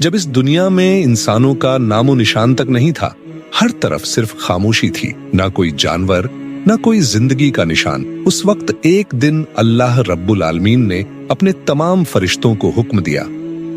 जब इस दुनिया में इंसानों का नामो निशान तक नहीं था, हर तरफ सिर्फ खामोशी थी, ना कोई जानवर, ना कोई जिंदगी का निशान। उस वक्त एक दिन अल्लाह रब्बुल आलमीन ने अपने तमाम फरिश्तों को हुक्म दिया,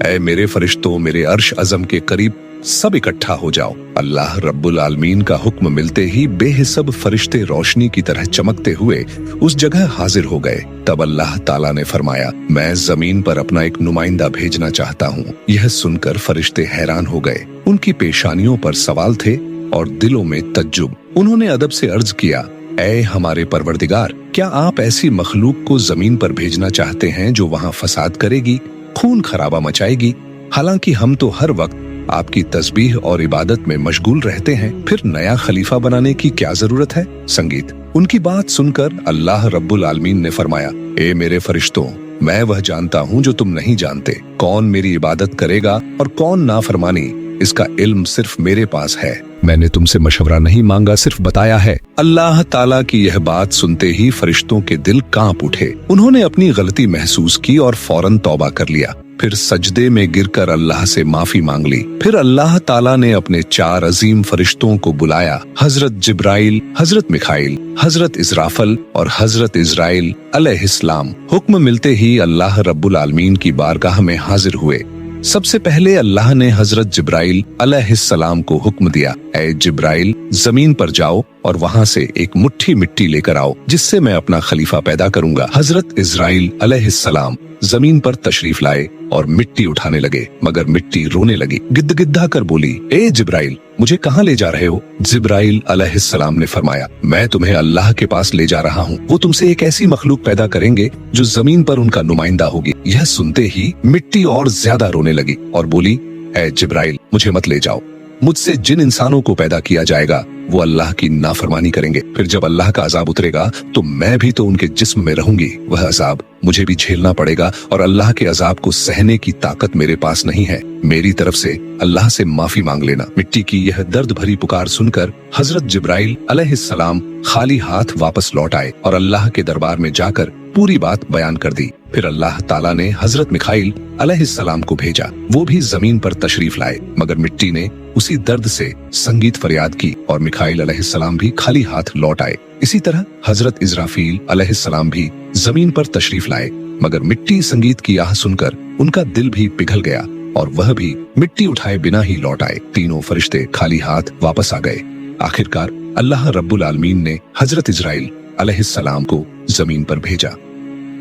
ऐ मेरे फरिश्तों, मेरे अर्श अज़म के करीब सब इकट्ठा हो जाओ। अल्लाह रब्बुल आलमीन का हुक्म मिलते ही बेहिसाब फरिश्ते रोशनी की तरह चमकते हुए उस जगह हाजिर हो गए। तब अल्लाह ताला ने फरमाया, मैं जमीन पर अपना एक नुमाइंदा भेजना चाहता हूँ। यह सुनकर फरिश्ते हैरान हो गए। उनकी पेशानियों पर सवाल थे और दिलों में तज्जुब। उन्होंने अदब से अर्ज किया, ऐ हमारे परवरदिगार, क्या आप ऐसी मखलूक को जमीन पर भेजना चाहते हैं जो वहाँ फसाद करेगी, खून खराबा मचाएगी? हालांकि हम तो हर वक्त आपकी तस्बीह और इबादत में मशगूल रहते हैं, फिर नया खलीफा बनाने की क्या जरूरत है? संगीत। उनकी बात सुनकर अल्लाह रब्बुल आलमीन ने फरमाया, ए मेरे फरिश्तों, मैं वह जानता हूँ जो तुम नहीं जानते। कौन मेरी इबादत करेगा और कौन नाफरमानी, इसका इल्म सिर्फ मेरे पास है। मैंने तुमसे मशवरा नहीं मांगा, सिर्फ बताया है। अल्लाह ताला की यह बात सुनते ही फरिश्तों के दिल कांप उठे। उन्होंने अपनी गलती महसूस की और फौरन तौबा कर लिया। फिर सजदे में गिरकर अल्लाह से माफी मांग ली। फिर अल्लाह ताला ने अपने 4 अजीम फरिश्तों को बुलाया, हजरत जिब्राइल, हजरत मिखाइल, हजरत इजराफल और हजरत इजराइल अलैहिस्सलाम। हुक्म मिलते ही अल्लाह रब्बुल आलमीन की बारगाह में हाजिर हुए। सबसे पहले अल्लाह ने हजरत जिब्राइल अलैहिस्सलाम को हुक्म दिया, ऐ जिब्राइल, जमीन पर जाओ और वहाँ से एक मुट्ठी मिट्टी लेकर आओ, जिससे मैं अपना खलीफा पैदा करूंगा। हजरत इजराइल अलैहिस्सलाम जमीन पर तशरीफ लाए और मिट्टी उठाने लगे, मगर मिट्टी रोने लगी। गिद्दा कर बोली, ए जिब्राइल, मुझे कहाँ ले जा रहे हो? जिब्राइल अलैहिस्सलाम ने फरमाया, मैं तुम्हें अल्लाह के पास ले जा रहा हूँ। वो तुमसे एक ऐसी मखलूक पैदा करेंगे जो जमीन पर उनका नुमाइंदा होगी। यह सुनते ही मिट्टी और ज्यादा रोने लगी और बोली, ऐ जिब्राइल, मुझे मत ले जाओ। मुझसे जिन इंसानों को पैदा किया जाएगा वो अल्लाह की नाफरमानी करेंगे। फिर जब अल्लाह का अजाब उतरेगा तो मैं भी तो उनके जिस्म में रहूंगी। वह अजाब मुझे भी झेलना पड़ेगा और अल्लाह के अजाब को सहने की ताकत मेरे पास नहीं है। मेरी तरफ से अल्लाह से माफी मांग लेना। मिट्टी की यह दर्द भरी पुकार सुनकर हजरत जिब्राइल अलैहिस्सलाम खाली हाथ वापस लौट आए और अल्लाह के दरबार में जाकर पूरी बात बयान कर दी। फिर अल्लाह ताला ने हजरत मिखाइल अलैहिस्सलाम को भेजा। वो भी जमीन पर तशरीफ लाए, मगर मिट्टी ने उसी दर्द से संगीत फरियाद की और मिखाइल अलैहिस्सलाम भी खाली हाथ लौट आए। इसी तरह हजरत इजराफील अलैहिस्सलाम भी जमीन पर तशरीफ लाए, मगर मिट्टी संगीत की आह सुनकर उनका दिल भी पिघल गया और वह भी मिट्टी उठाए बिना ही लौट आए। तीनों फरिश्ते खाली हाथ वापस आ गए। आखिरकार अल्लाह रब्बुल आलमीन ने हजरत इजराइल अलैहिस्सलाम को जमीन पर भेजा।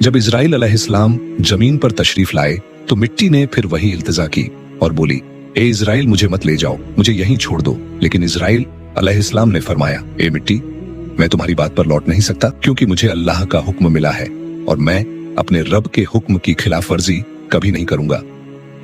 जब इजराइल अलैहिस्सलाम जमीन पर तशरीफ लाए तो मिट्टी ने फिर वही इल्तिजा की और बोली, ए इजराइल, मुझे मत ले जाओ, मुझे यहीं छोड़ दो। लेकिन इजराइल अलैहिस्सलाम ने फरमाया, ए मिट्टी, मैं तुम्हारी बात पर लौट नहीं सकता, क्योंकि मुझे अल्लाह का हुक्म मिला है और मैं अपने रब के हुक्म की खिलाफ वर्जी कभी नहीं करूंगा।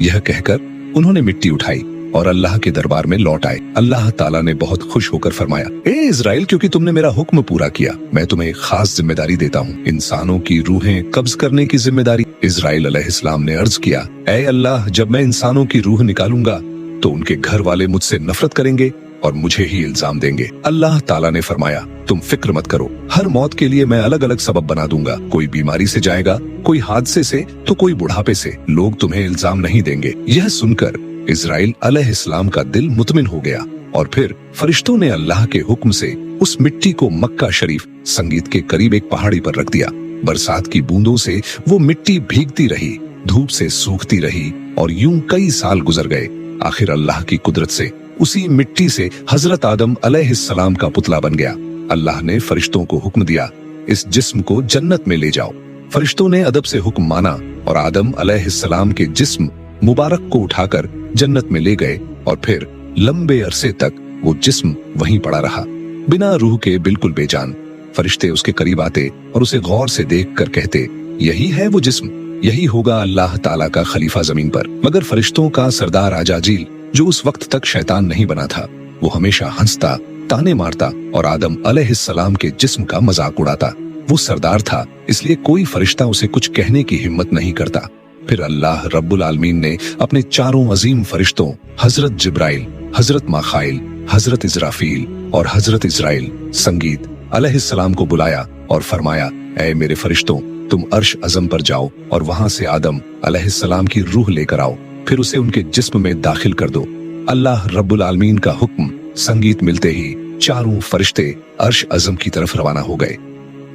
यह कहकर उन्होंने मिट्टी उठाई और अल्लाह के दरबार में लौट आए। अल्लाह ताला ने बहुत खुश होकर फरमाया, ए इजराइल, क्योंकि तुमने मेरा हुक्म पूरा किया, मैं तुम्हें एक खास जिम्मेदारी देता हूँ, इंसानों की रूहें कब्ज करने की जिम्मेदारी। इजराइल अलैहिस्सलाम ने अर्ज किया, ए अल्लाह, जब मैं इंसानों की रूह निकालूंगा तो उनके घर वाले मुझसे नफरत करेंगे और मुझे ही इल्जाम देंगे। अल्लाह ताला ने फरमाया, तुम फिक्र मत करो, हर मौत के लिए मैं अलग अलग सबब बना दूंगा। कोई बीमारी से जाएगा, कोई हादसे से, तो कोई बुढ़ापे से। लोग तुम्हें इल्जाम नहीं देंगे। यह सुनकर इजराइल अलैहिस्सलाम का दिल मुतमिन हो गया और फिर फरिश्तों ने अल्लाह के हुक्म से उस मिट्टी को मक्का शरीफ संगीत के करीब एक पहाड़ी पर रख दिया। बरसात की बूंदों से वो मिट्टी भीगती रही, धूप से सूखती रही और यूं कई साल गुजर गए। आखिर अल्लाह की कुदरत से उसी मिट्टी से हजरत आदम अलैहिस्सलाम का पुतला बन गया। अल्लाह ने फरिश्तों को हुक्म दिया, इस जिस्म को जन्नत में ले जाओ। फरिश्तों ने अदब से हुक्म माना और आदम अलैहिस्सलाम के जिस्म मुबारक को उठाकर जन्नत में ले गए और फिर लंबे अरसे तक वो जिस्म वहीं पड़ा रहा, बिना रूह के, बिल्कुल बेजान। फरिश्ते उसके करीब आते और उसे गौर से देखकर कहते, यही है वो जिस्म, यही होगा अल्लाह ताला का खलीफा जमीन पर। मगर फरिश्तों का सरदार अजाजील, जो उस वक्त तक शैतान नहीं बना था, वो हमेशा हंसता, ताने मारता और आदम अलैहिस्सलाम के जिस्म का मजाक उड़ाता। वो सरदार था, इसलिए कोई फरिश्ता उसे कुछ कहने की हिम्मत नहीं करता। फिर अल्लाह रब्बुल आलमीन ने अपने 4 अजीम फरिश्तों हजरत जिब्राइल, हजरत माखाइल, हजरत इजराफील और हजरत इजराइल संगीत अलैहिस्सलाम को बुलाया और फरमाया, ऐ मेरे फरिश्तों, तुम अर्श अज़म पर जाओ और वहां से आदम अलैहिस्सलाम की रूह लेकर आओ। फिर उसे उनके जिस्म में दाखिल कर दो। अल्लाह रब्बुल आलमीन का हुक्म संगीत मिलते ही चारों फरिश्ते अर्श अज़म की तरफ रवाना हो गए।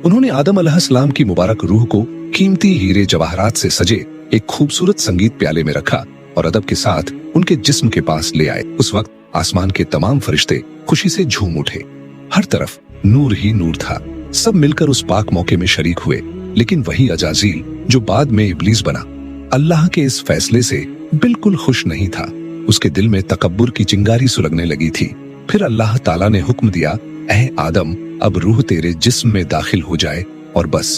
उन्होंने आदम अलैहिस्सलाम की मुबारक रूह को कीमती हीरे जवाहरात से सजे एक खूबसूरत संगीत प्याले में रखा और अदब के साथ उनके जिस्म के पास ले आए। उस वक्त आसमान के तमाम फरिश्ते खुशी से झूम उठे। हर तरफ नूर ही नूर था। सब मिलकर उस पाक मौके में शरीक हुए। लेकिन वही अजाजील जो बाद में इब्लीस बना, अल्लाह के इस फैसले से बिल्कुल खुश नहीं था। उसके दिल में तकब्बुर की चिंगारी सुलगने लगी थी। फिर अल्लाह ताला ने हुक्म दिया, ऐ आदम, अब रूह तेरे जिस्म में दाखिल हो जाए और बस